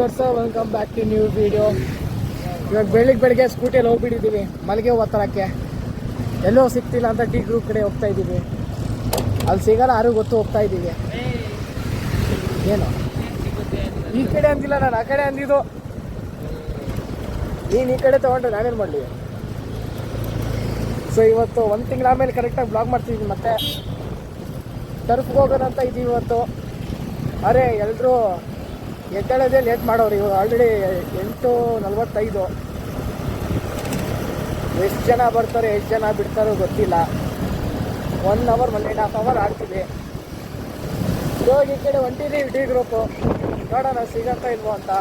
Welcome back to new video. ಇವಾಗ ಬೆಳಿಗ್ಗೆ ಸ್ಕೂಟಿಯಲ್ಲಿ ಹೋಗ್ಬಿಟ್ಟಿದ್ದೀವಿ ಮಲ್ಲಿಗೆ ಹೂವು ತರಕ್ಕೆ. ಎಲ್ಲೋ ಸಿಗ್ತಿಲ್ಲ ಅಂತ ಟೀ ಗ್ರೂಪ್ ಕಡೆ ಹೋಗ್ತಾ ಇದ್ದೀವಿ. ಅಲ್ಲಿ ಸಿಗಲ್ಲ ಯಾರು ಗೊತ್ತು, ಹೋಗ್ತಾ ಇದ್ದೀವಿ. ಏನು ಈ ಕಡೆ ಅಂದಿಲ್ಲ, ನಾನು ಆ ಕಡೆ ಅಂದಿದ್ದು. ನೀನು ಈ ಕಡೆ ತೊಗೊಂಡ್ರೆ ನಾನೇನು ಮಾಡಲಿ? ಸೊ ಇವತ್ತು 1 ತಿಂಗಳ ಆಮೇಲೆ ಕರೆಕ್ಟಾಗಿ ಬ್ಲಾಗ್ ಮಾಡ್ತಿದ್ದೀನಿ. ಮತ್ತೆ ಟರ್ಫ್ಗೆ ಹೋಗೋಣ ಅಂತ ಇದ್ದೀವಿ ಇವತ್ತು. ಅರೆ ಎಲ್ಲರೂ ಎದ್ದೇಳೋದೇ ಲೇಟ್ ಮಾಡೋರು. ಇವಾಗ ಆಲ್ರೆಡಿ 8:45. ಎಷ್ಟು ಜನ ಬರ್ತಾರೆ ಎಷ್ಟು ಜನ ಬಿಡ್ತಾರೋ ಗೊತ್ತಿಲ್ಲ. 1 ಅವರ್ 1.5 ಅವರ್ ಆಡ್ತೀವಿ. ಇವಾಗ ಈ ಕಡೆ ಹೊಂಟಿದ್ದೀವಿ ಟೀ ಗ್ರೂಪು. ನೋಡೋಣ ಸಿಗತ್ತಾ ಇಲ್ವೋ ಅಂತ.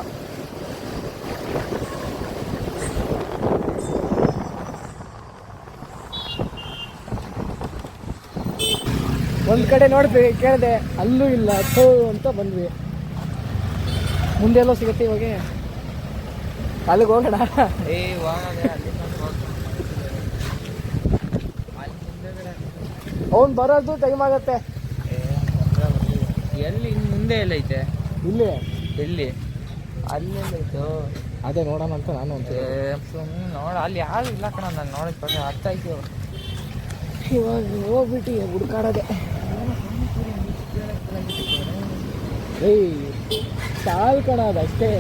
ಒಂದು ಕಡೆ ನೋಡಿದ್ವಿ, ಕೇಳಿದೆ, ಅಲ್ಲೂ ಇಲ್ಲ ಅಂತ ಬಂದ್ವಿ. ಮುಂದೆ ಎಲ್ಲೋ ಸಿಗುತ್ತೆ ಇವಾಗ, ಅಲ್ಲಿಗೆ ಹೋಗೋಣ. ಅವ್ನು ಬರೋದು ಟೈಮ್ ಆಗತ್ತೆ. ಎಲ್ಲಿ ಮುಂದೆ ಎಲ್ಲ ಐತೆ? ಇಲ್ಲಿ ಎಲ್ಲಿ? ಅಲ್ಲೆಲ್ಲ ಐತು. ಅದೇ ನೋಡೋಣ ಅಂತ ನಾನು ಅಂತ ಸುಮ್ಮನೆ ನೋಡ. ಅಲ್ಲಿ ಯಾರು ಇಲ್ಲ ಕಣ, ನಾನು ನೋಡಿದ ಪ್ರಕಾರ ಅರ್ಥ ಆಯ್ತು. ಇವಾಗ ಹೋಗ್ಬಿಟ್ಟು ಹುಡ್ಕಾಡೋದೆ. ಏಯ್ ಸಾಲ್ ಕಣ ಅದಷ್ಟೇ.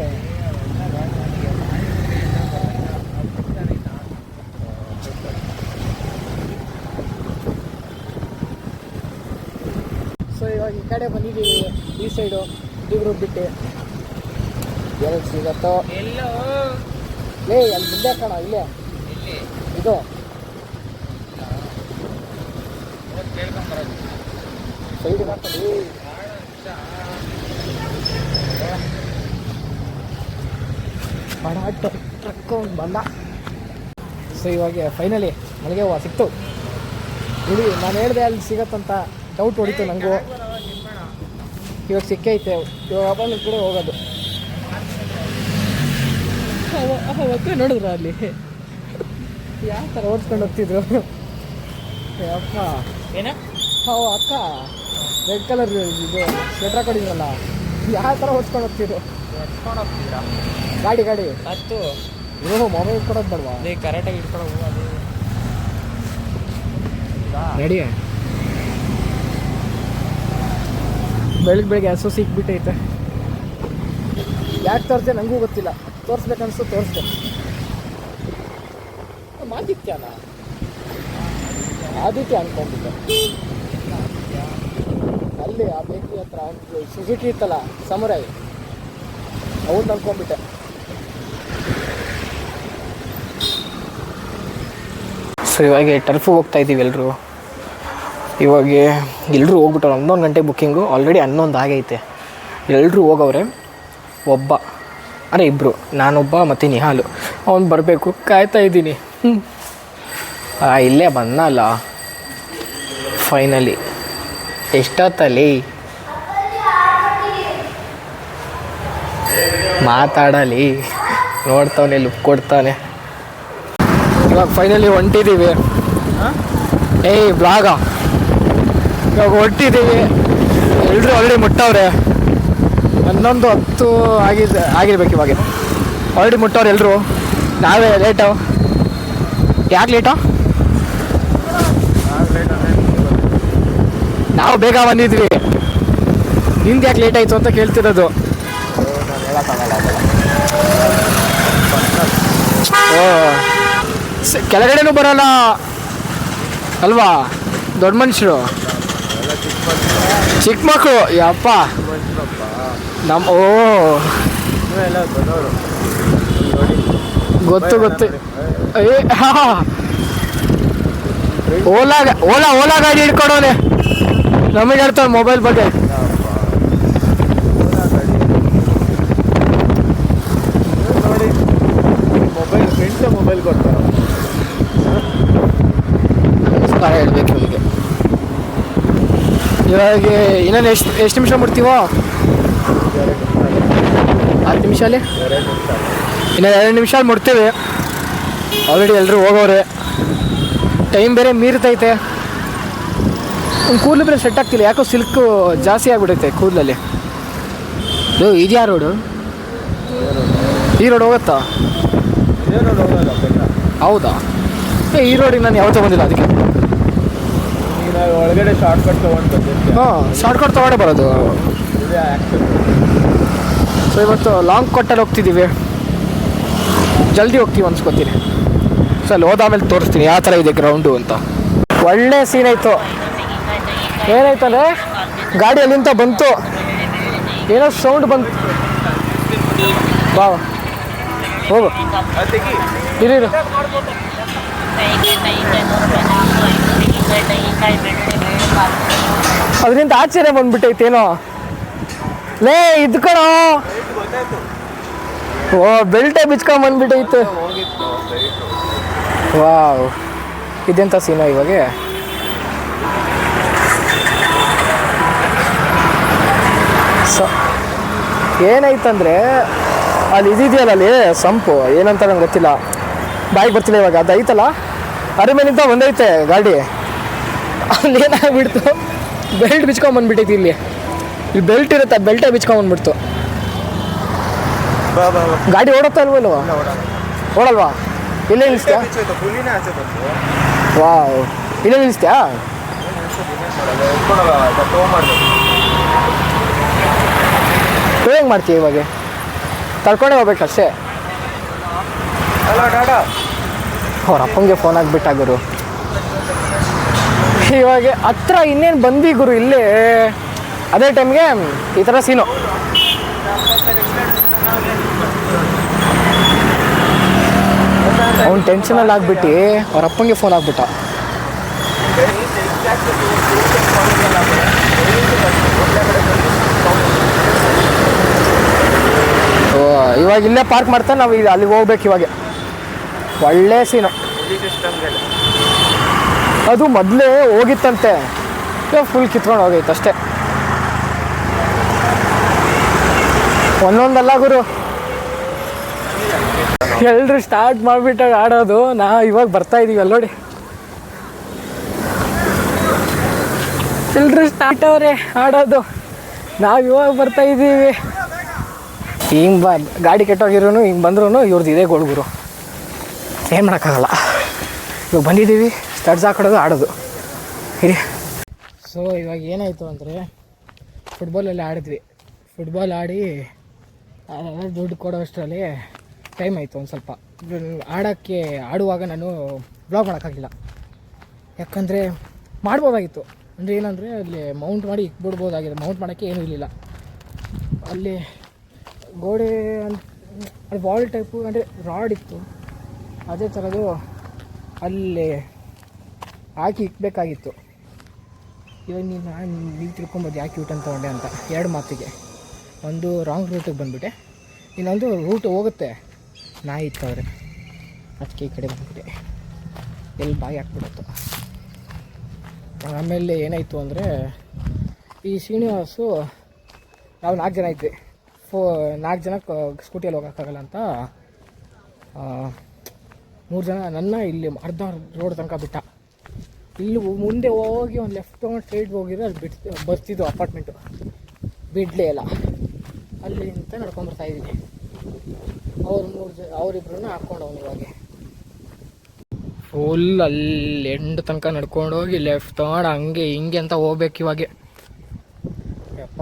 ಸೊ ಇವಾಗ ಈ ಕಡೆ ಬಂದಿದ್ದೀವಿ, ಈ ಸೈಡು ಟೀ ಗ್ರೂಪ್ ಬಿಟ್ಟು. ಎಲ್ಲಿ ಸಿಗತ್ತೋ ಎಲ್ಲೋ ಅಲ್ಲಿ ಮುಂದೆ ಕಣ, ಇಲ್ಲೇ ಇದು ಸೈಡ್ ಹಾಕೊಂಡು ಬಡ ಟ್ರಕ್ ಬಂದ. ಸೊ ಇವಾಗ ಫೈನಲಿ ನನಗೆ ಹೂವು ಸಿಕ್ತು. ಇಲ್ಲಿ ನಾನು ಹೇಳಿದೆ ಅಲ್ಲಿ ಸಿಗತ್ತಂತ ಡೌಟ್ ಹೊಡಿತು ನನಗೂ. ಇವಾಗ ಸಿಕ್ಕೈತೆ. ಇವಾಗ ಹಬ್ಬನ ಕೂಡ ಹೋಗೋದು. ಅವತ್ತೇ ನೋಡಿದ್ರು ಅಲ್ಲಿ ಯಾವ ಥರ ಓಡಿಸ್ಕೊಂಡು ಹೋಗ್ತಿದ್ರು. ಅಪ್ಪ ಏನ ಅಕ್ಕ ರೆಡ್ ಕಲರ್ ಇದು ಸ್ವೆಟ್ರ್ ಹಾಕೊಂಡಿದ್ರಲ್ಲ, ಯಾವ ಥರ ಓಡಿಸ್ಕೊಂಡು ಹೋಗ್ತಿದ್ರು. ಎತ್ಕೊಂಡು ಹೋಗ್ತಿದ್ರಾ ಗಾಡಿ ಹತ್ತು? ಇರೋ ಮೊಬೈಲ್ ಇಟ್ಕೊಡೋದು ಬೇಡವಾ? ಅದೇ ಕರೆಕ್ಟಾಗಿ ಇಟ್ಕೊಂಡು ಹೋಗೋದು. ರೆಡಿ ಬೆಳಗ್ಗೆ ಹಸು ಸಿಕ್ಬಿಟ್ಟೈತೆ. ಯಾಕೆ ತೋರಿಸ್ದೆ ನನಗೂ ಗೊತ್ತಿಲ್ಲ. ತೋರಿಸ್ಬೇಕನ್ಸು ತೋರಿಸ್ದೆ. ಆದಿತ್ಯ ಅನ್ಕೊಂಡ್ಬಿಟ್ಟೆ. ಅಲ್ಲಿ ಆ ಬೇಕ್ರಿ ಹತ್ರ ಸುಜುಕಿ ಇತ್ತಲ್ಲ ಸಮುರಾಯಿ, ಅವ್ನು ಅನ್ಕೊಂಡ್ಬಿಟ್ಟೆ. ಸೊ ಇವಾಗ ಟರ್ಫಿಗೆ ಹೋಗ್ತಾ ಇದ್ದೀವಿ ಎಲ್ಲರೂ. ಇವಾಗ ಎಲ್ಲರೂ ಹೋಗ್ಬಿಟ್ಟವ್ರು. 11 ಗಂಟೆ ಬುಕ್ಕಿಂಗು, ಆಲ್ರೆಡಿ 11 ಆಗೈತೆ. ಎಲ್ಲರೂ ಹೋಗವ್ರೆ. ಇಬ್ಬರು, ನಾನೊಬ್ಬ ಮತ್ತು ನಿಹಾಲು. ಅವ್ನು ಬರಬೇಕು, ಕಾಯ್ತಾ ಇದ್ದೀನಿ. ಇಲ್ಲೇ ಬಂದಲ್ಲ ಫೈನಲಿ. ಎಷ್ಟೊತ್ತಲ್ಲಿ ಮಾತಾಡಲಿ, ನೋಡ್ತಾವನೆ, ಲುಕ್ ಕೊಡ್ತಾನೆ. ಇವಾಗ ಫೈನಲಿ ಹೊಂಟಿದ್ದೀವಿ. ಬ್ಲಾಗ ಇವಾಗ ಹೊರಟಿದ್ದೀವಿ. ಎಲ್ಲರೂ ಆಲ್ರೆಡಿ ಮುಟ್ಟವ್ರೆ. 11:10 ಆಗಿರ್ಬೇಕು ಇವಾಗ. ಆಲ್ರೆಡಿ ಮುಟ್ಟವ್ರು ಎಲ್ಲರೂ. ನಾವೇ ಲೇಟು. ಯಾಕೆ ಲೇಟು? ನಾವು ಬೇಗ ಬಂದಿದ್ವಿ. ನಿಂದು ಯಾಕೆ ಲೇಟ್ ಆಯಿತು ಅಂತ ಕೇಳ್ತಿರೋದು. ಕೆಳಗಡೆನೂ ಬರೋಲ್ಲ ಅಲ್ವಾ? ದೊಡ್ಡ ಮನುಷ್ಯರು, ಚಿಕ್ಕ ಮಕ್ಕಳು. ಯಪ್ಪ ನಮ್ಮ ಗೊತ್ತು. ಓಲಾ ಗಾಡಿ ಹಿಡ್ಕೊಡೋನೆ. ನಮಗೆ ಹೇಳ್ತಾವೆ ಮೊಬೈಲ್ ಬಗ್ಗೆ. ಮೊಬೈಲ್ ಕೊಡ್ತಾರೆ. ನಮಸ್ಕಾರ ಹೇಳ್ಬೇಕು ಇವರಿಗೆ. ಇವಾಗ ಇನ್ನೊಂದು ಎಷ್ಟು ನಿಮಿಷ ಮುಟ್ತೀವೋ? 10 ನಿಮಿಷಲ್ಲಿ ಇನ್ನು 2 ನಿಮಿಷ ಮುಟ್ತೇವೆ. ಆಲ್ರೆಡಿ ಎಲ್ಲರೂ ಹೋಗೋರೆ. ಟೈಮ್ ಬೇರೆ ಮೀರ್ತೈತೆ. ಕೂದಲು ಬೇರೆ ಸೆಟ್ ಆಗ್ತಿಲ್ಲ. ಯಾಕೋ ಸಿಲ್ಕು ಜಾಸ್ತಿ ಆಗಿಬಿಡುತ್ತೆ ಕೂದಲಲ್ಲಿ. ಇದೆಯಾ ರೋಡು? ಈ ರೋಡ್ ಹೋಗುತ್ತಾ? ಇದೇ ರೋಡ್ ಹೋಗೋದು ಬೆಲ್ಲ. ಹೌದಾ? ಈ ರೋಡಿಗೆ ನಾನು ಯಾವತ್ತೂ ಬಂದಿಲ್ಲ, ಅದಕ್ಕೆ. ಈಗ ನಾವು ಒಳಗಡೆ ಶಾರ್ಟ್ ಕಟ್ ತೊಗೊಂಡು ಬಂದಿರ್ತೀವಿ. ಹಾಂ, ಶಾರ್ಟ್ ಕಟ್ ತೊಗೊಂಡೇ ಬರೋದು. ಇದೇ ಆ್ಯಕ್ಚುಲಿ. ಸೊ ಇವತ್ತು ಲಾಂಗ್ ಕಟ್ಟಲ್ಲಿ ಹೋಗ್ತಿದ್ದೀವಿ, ಜಲ್ದಿ ಹೋಗ್ತೀವಿ ಅನ್ಸ್ಕೊತೀನಿ. ಸೊ ಅಲ್ಲಿ ಹೋದಾದ್ಮೇಲೆ ತೋರಿಸ್ತೀನಿ ಯಾವ ಥರ ಇದೆ ಗ್ರೌಂಡು ಅಂತ. ಒಳ್ಳೆ ಸೀನ್ ಆಯಿತು. ಏನಾಯ್ತಂದರೆ ಗಾಡಿ ಅಲ್ಲಿಂದ ಬಂತು, ಏನೋ ಸೌಂಡ್ ಬಂತು. ಬಾ ಹೋಗು, ಇರು. ಅದರಿಂದ ಆಚೆನೆ ಬಂದ್ಬಿಟ್ಟೈತೇನೋ. ಲೇ ಇದು ಕಣೋ, ಓ ಬೆಲ್ಟೇ ಬಿಚ್ಕೊಂಡ್ ಬಂದ್ಬಿಟ್ಟೈತೆ. ವಾವ್, ಇದೆಂತ ಸೀನೋ ಇವಾಗ. ಸೊ ಏನಾಯ್ತಂದರೆ ಅಲ್ಲಿ ಇದಿದೆಯಲ್ಲ, ಅಲ್ಲಿ ಸಂಪು ಏನಂತ ನಂಗೆ ಗೊತ್ತಿಲ್ಲ, ಬಾಯಿಗೆ ಬರ್ತಿಲ್ಲ ಇವಾಗ. ಅದು ಐತಲ್ಲ, ಅದ್ರ ಮೇಲಿಂದ ಬಂದೈತೆ ಗಾಡಿ. ಅಲ್ಲಿ ಏನಾಗ್ಬಿಡ್ತು, ಬೆಲ್ಟ್ ಬಿಚ್ಕೊಂಬಂದ್ಬಿಟ್ಟೈತಿ. ಇಲ್ಲಿ ಬೆಲ್ಟ್ ಇರುತ್ತೆ, ಬೆಲ್ಟೇ ಬಿಚ್ಕೊಂಬಂದ್ಬಿಡ್ತು. ಗಾಡಿ ಓಡುತ್ತಾ ಇಲ್ವಲ್ವ? ಓಡಲ್ವಾ? ಇಲ್ಲೇ ನಿಲ್ಲಿಸ್ತೀಯಾ? ವಾವ್, ಇಲ್ಲೇ ನಿಲ್ಲಿಸ್ತೀಯಾ? ಹೆಂಗೆ ಮಾಡ್ತೀಯ ಇವಾಗ? ತಳ್ಕೊಂಡೇ ಹೋಗ್ಬೇಕಷ್ಟೇ. ಅವ್ರ ಅಪ್ಪಂಗೆ ಫೋನ್ ಆಗಿಬಿಟ್ಟ ಗುರು. ಇವಾಗ ಹತ್ರ ಇನ್ನೇನು ಬಂದ್ವಿ ಗುರು. ಇಲ್ಲೇ ಅದೇ ಟೈಮ್ಗೆ ಈ ಥರ ಸೀನು. ಅವ್ನು ಟೆನ್ಷನಲ್ಲಿ ಆಗ್ಬಿಟ್ಟು ಅವ್ರ ಅಪ್ಪಂಗೆ ಫೋನ್ ಆಗ್ಬಿಟ್ಟ. ಇವಾಗ ಇಲ್ಲೇ ಪಾರ್ಕ್ ಮಾಡ್ತಾ ನಾವು ಈಗ ಅಲ್ಲಿಗೆ ಹೋಗ್ಬೇಕು. ಇವಾಗ ಒಳ್ಳೆ ಸೀನು. ಅದು ಮೊದಲೇ ಹೋಗಿತ್ತಂತೆ, ಇವಾಗ ಫುಲ್ ಕಿತ್ಕೊಂಡು ಹೋಗೈತೆ ಅಷ್ಟೇ. ಒಂದೊಂದಲ್ಲ ಗುರು, ಎಲ್ಲರೂ ಸ್ಟಾರ್ಟ್ ಮಾಡಿಬಿಟ್ಟಾಗ ಆಡೋದು. ಇವಾಗ ಬರ್ತಾ ಇದೀವಿ ಅಲ್ಲಿ ನೋಡಿ, ಎಲ್ಲರೂ ಸ್ಟಾರ್ಟ್ ಅವರೇ ಆಡೋದು, ನಾವು ಇವಾಗ ಬರ್ತಾ ಇದ್ದೀವಿ. ಹಿಂಗೆ ಗಾಡಿ ಕೆಟ್ಟೋಗಿರೋನು ಹಿಂಗೆ ಬಂದ್ರೂ ಇವ್ರದ್ದು ಇದೇ ಗೋಳ್ಗುರು, ಏನು ಮಾಡೋಕ್ಕಾಗಲ್ಲ. ಇವಾಗ ಬಂದಿದ್ದೀವಿ, ಸ್ಟಡ್ಸ್ ಹಾಕೊಡೋದು, ಆಡೋದು ಇರಿ. ಸೊ ಇವಾಗ ಏನಾಯಿತು ಅಂದರೆ ಫುಟ್ಬಾಲಲ್ಲಿ ಆಡಿದ್ವಿ. ಫುಟ್ಬಾಲ್ ಆಡಿ ದುಡ್ಡು ಕೊಡೋಷ್ಟರಲ್ಲಿ ಟೈಮ್ ಆಯಿತು. ಒಂದು ಸ್ವಲ್ಪ ಆಡುವಾಗ ನಾನು ಬ್ಲಾಗ್ ಮಾಡೋಕ್ಕಾಗಿಲ್ಲ, ಯಾಕಂದರೆ ಮಾಡ್ಬೋದಾಗಿತ್ತು. ಅಂದರೆ ಏನಂದರೆ ಅಲ್ಲಿ ಮೌಂಟ್ ಮಾಡಿ ಇಕ್ಬಿಡ್ಬೋದಾಗಿದೆ. ಮೌಂಟ್ ಮಾಡೋಕ್ಕೆ ಏನೂ ಇರಲಿಲ್ಲ ಅಲ್ಲಿ. ಗೋಡೆ ಅದು ಬಾಲ್ ಟೈಪು, ಅಂದರೆ ರಾಡ್ ಇತ್ತು, ಅದೇ ಥರದ್ದು ಅಲ್ಲಿ ಹಾಕಿ ಇಕ್ಬೇಕಾಗಿತ್ತು. ಇವಾಗ ನೀವು ತಿಳ್ಕೊಬೋದು ಯಾಕೆ ಯೂಟರ್ನ್ ತೊಗೊಂಡೆ ಅಂತ. ಎರಡು ಮಾತಿಗೆ, ಒಂದು ರಾಂಗ್ ರೂಟಿಗೆ ಬಂದುಬಿಟ್ಟೆ, ಇನ್ನೊಂದು ರೂಟ್ ಹೋಗುತ್ತೆ ನಾಯಿ ಇತ್ತವ್ರೆ, ಅದಕ್ಕೆ ಈ ಕಡೆ ಬಂದುಬಿಟ್ಟೆ, ಎಲ್ಲಿ ಬಾಯಿ ಹಾಕ್ಬಿಡುತ್ತೋ. ಆಮೇಲೆ ಏನಾಯಿತು ಅಂದರೆ ಈ ಶ್ರೀನಿವಾಸು ನಾವು 4 ಜನ ಇದ್ವಿ. 4 ಜನ ಸ್ಕೂಟಿಯಲ್ಲಿ ಹೋಗೋಕ್ಕಾಗಲ್ಲ ಅಂತ 3 ಜನ ನನ್ನ ಇಲ್ಲಿ ಅರ್ಧ ರೋಡ್ ತನಕ ಬಿಟ್ಟ. ಇಲ್ಲಿ ಮುಂದೆ ಹೋಗಿ ಒಂದು ಲೆಫ್ಟ್ ತೊಗೊಂಡು ಸ್ಟ್ರೈಟ್ಗೆ ಹೋಗಿದ್ರೆ ಅಲ್ಲಿ ಬರ್ತಿದ್ದು ಅಪಾರ್ಟ್ಮೆಂಟು, ಬಿಡಲೇ ಇಲ್ಲ. ಅಲ್ಲಿ ಅಂತ ನಡ್ಕೊಂಡ್ಬರ್ತಾಯಿದ್ದೀನಿ. ಅವರಿಬ್ರನ್ನ ಹಾಕ್ಕೊಂಡು ಇವಾಗ ಫುಲ್ ಅಲ್ಲಿ ಎಂಡ್ ತನಕ ನಡ್ಕೊಂಡು ಹೋಗಿ ಲೆಫ್ಟ್ ತೊಗೊಂಡು ಹಂಗೆ ಹಿಂಗೆ ಅಂತ ಹೋಗ್ಬೇಕು. ಇವಾಗ ಯಪ್ಪ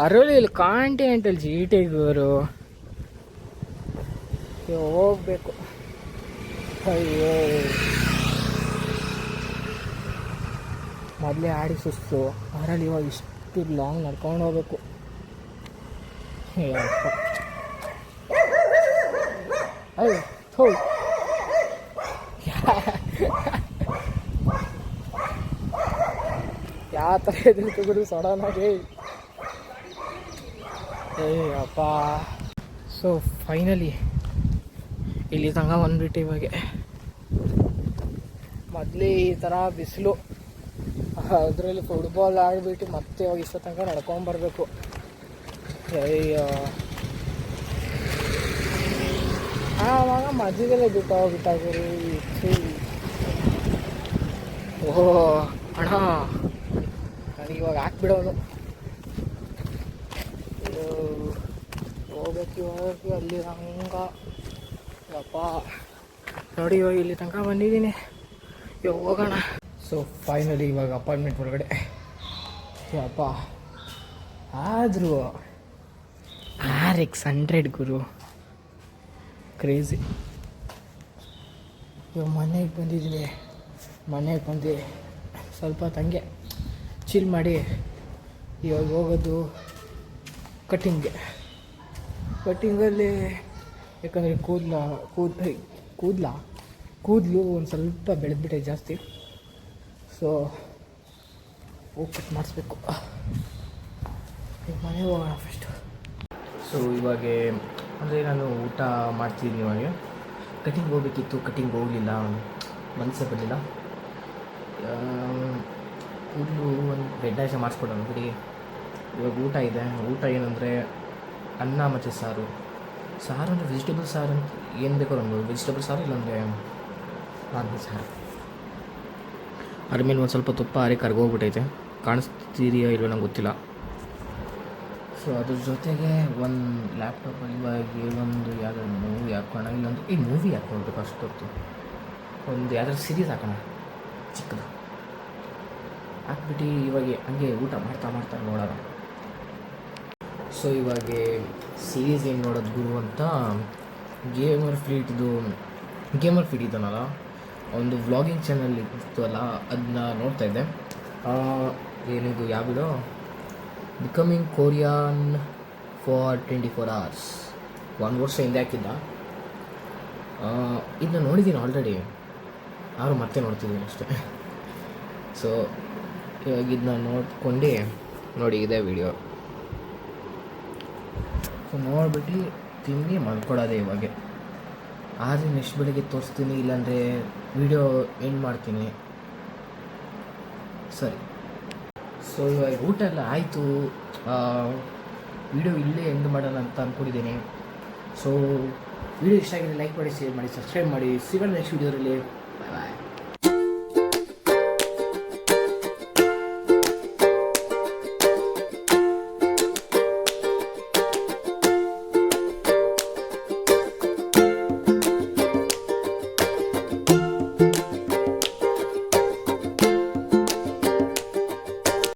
ಅರಲ್ಲಿ ಇಲ್ಲಿ ಕಾಂಟಿನೆಂಟಲ್ ಜೀಟಿಗರು ಹೋಗ್ಬೇಕು. ಅಯ್ಯೋ ಮೊದಲೇ ಆಡಿ ಸುಸ್ತು, ಅದರಲ್ಲಿ ಇವಾಗ ಇಷ್ಟು ಲಾಂಗ್ ನಡ್ಕೊಂಡು ಹೋಗ್ಬೇಕು. ಅಯ್ಯೋ ಹೋ ಯಾವ ಥರ ಎದುರು ಗುರು ಸಡನ್ನಾಗಿ. ಅಪ್ಪ ಸೊ ಫೈನಲಿ ಇಲ್ಲಿ ತನಕ ಬಂದ್ಬಿಟ್ಟು ಇವಾಗ ಮೊದಲೇ ಈ ಥರ ಬಿಸಿಲು, ಅದರಲ್ಲಿ ಫುಟ್ಬಾಲ್ ಆಡಿಬಿಟ್ಟು ಮತ್ತೆ ಇವಾಗ ಇಷ್ಟ ತನಕ ನಡ್ಕೊಂಬರ್ಬೇಕು. ಅಯ್ಯೋ ಆವಾಗ ಮಧ್ಯದಲ್ಲೇ ಬಿಟ್ಟೋಗ್ಬಿಟ್ಟಾಗಿರಿ. ಓಹೋ ಅಣ್ಣ ನನಗೆ ಇವಾಗ ಹಾಕ್ಬಿಡೋನು. ಹೋಗ್ಬೇಕು ಇವಾಗ ಅಲ್ಲಿ ಹಂಗ ಯಪ್ಪ ನೋಡಿ ಇವಾಗ ಇಲ್ಲಿ ತನಕ ಬಂದಿದ್ದೀನಿ. ಇವಾಗ ಹೋಗೋಣ. ಸೊ ಫೈನಲಿ ಇವಾಗ ಅಪಾರ್ಟ್ಮೆಂಟ್ ಒಳಗಡೆ ಯಪ್ಪ ಆದರೂ RX100 ಗುರು ಕ್ರೇಜಿ. ಇವಾಗ ಮನೆಗೆ ಬಂದಿದ್ದೀನಿ. ಮನೆಗೆ ಬಂದು ಸ್ವಲ್ಪ ತಂಗೆ ಚಿಲ್ ಮಾಡಿ ಇವಾಗ ಹೋಗೋದು ಕಟ್ಟಿಂಗಲ್ಲಿ ಯಾಕಂದರೆ ಕೂದಲು ಒಂದು ಸ್ವಲ್ಪ ಬೆಳೆದ್ಬಿಟ್ಟೆ ಜಾಸ್ತಿ. ಸೊ ಹೋಗಿ ಕಟ್ ಮಾಡಿಸ್ಬೇಕು. ಈಗ ಮನೆಗೆ ಹೋಗೋಣ ಫಸ್ಟು. ಸೊ ಇವಾಗ ಅಂದರೆ ನಾನು ಊಟ ಮಾಡ್ತಿದ್ದೀನಿ. ಇವಾಗ ಕಟಿಂಗ್ ಹೋಗ್ಬೇಕಿತ್ತು, ಕಟಿಂಗ್ ಹೋಗಲಿಲ್ಲ, ಮನಸ್ಸೇ ಬರಲಿಲ್ಲ. ಕೂದಲು ಒಂದು ರೆಡ್ ಮಾಡಿಸ್ಕೊಡೋಣ ಬಿಡಿ. ಇವಾಗ ಊಟ ಇದೆ. ಊಟ ಏನಂದರೆ ಅನ್ನ ಮತ್ತು ಸಾರು ಅಂದರೆ ವೆಜಿಟೇಬಲ್ ಸಾರು ಅಂತ ಏನು ಬೇಕೋ ನಮ್ಗೆ ವೆಜಿಟೇಬಲ್ ಸಾರು, ಇಲ್ಲಾಂದರೆ ನಾನ್ ವೆಜ್ ಸಾರು. ಅದ್ರ ಮೇಲೆ ಒಂದು ಸ್ವಲ್ಪ ತುಪ್ಪ ಹಾರಿ ಕರ್ಗೋಗ್ಬಿಟ್ಟೈತೆ. ಕಾಣಿಸ್ತಿದೆಯೋ ಇಲ್ಲೋ ನಂಗೆ ಗೊತ್ತಿಲ್ಲ. ಸೊ ಅದ್ರ ಜೊತೆಗೆ ಒಂದು ಲ್ಯಾಪ್ಟಾಪಲ್ಲಿ ಇವಾಗ ಒಂದು ಯಾವುದಾದ್ರು ಮೂವಿ ಹಾಕೋಣ, ಇಲ್ಲಾಂದ್ರೆ ಈ ಮೂವಿ ಹಾಕ್ಕೊಳ್ಬೇಕು ಅಷ್ಟೊತ್ತು. ಒಂದು ಯಾವ್ದಾದ್ರು ಸೀರೀಸ್ ಹಾಕೋಣ ಚಿಕ್ಕದು ಹಾಕ್ಬಿಟ್ಟು ಇವಾಗ ಹಂಗೆ ಊಟ ಮಾಡ್ತಾ ನೋಡೋಣ. ಸೊ ಇವಾಗ ಸೀರೀಸ್ ಏನು ನೋಡೋದು ಗುರು ಅಂತ ಗೇಮರ್ ಫೀಡ್ ಇದನ್ನಲ್ಲ, ಒಂದು ವ್ಲಾಗಿಂಗ್ ಚಾನಲ್ ಇತ್ತು ಅಲ್ಲ, ಅದನ್ನ ನೋಡ್ತಾಯಿದ್ದೆ. ಏನಿದು ಯಾವ video, becoming Korean for 24 hours, 1 ವರ್ಷ ಹಿಂದೆ ಹಾಕಿದ್ದ. ಇದನ್ನ ನೋಡಿದ್ದೀನಿ ಆಲ್ರೆಡಿ, ಆದರೂ ಮತ್ತೆ ನೋಡ್ತಿದ್ದೀನಿ ಅಷ್ಟೇ. ಸೊ ಇವಾಗ ಇದನ್ನ ನೋಡ್ಕೊಂಡು ನೋಡಿ ಇದೇ ವಿಡಿಯೋ. ಸೊ ನೋಡ್ಬಿಟ್ಟು ತಿಂದು ಮಲ್ಕೊಡೋದೆ ಇವಾಗ. ಆದರೆ ನೆಕ್ಸ್ಟ್ ಬೆಳಗ್ಗೆ ತೋರಿಸ್ತೀನಿ, ಇಲ್ಲಾಂದರೆ ವಿಡಿಯೋ ಎಂಡ್ ಮಾಡ್ತೀನಿ. ಸರಿ. ಸೊ ಇವಾಗ ಊಟ ಎಲ್ಲ ಆಯಿತು. ವಿಡಿಯೋ ಇಲ್ಲೇ ಎಂಡ್ ಮಾಡೋಣ ಅಂತ ಅಂದ್ಕೊಂಡಿದ್ದೀನಿ. ಸೊ ವಿಡಿಯೋ ಇಷ್ಟ ಆಗಿದೆ ಲೈಕ್ ಮಾಡಿ, ಶೇರ್ ಮಾಡಿ, ಸಬ್ಸ್ಕ್ರೈಬ್ ಮಾಡಿ. ಸಿಗೋಣ ನೆಕ್ಸ್ಟ್ ವಿಡಿಯೋದಲ್ಲಿ. ಬಾಯ್ ಬಾಯ್.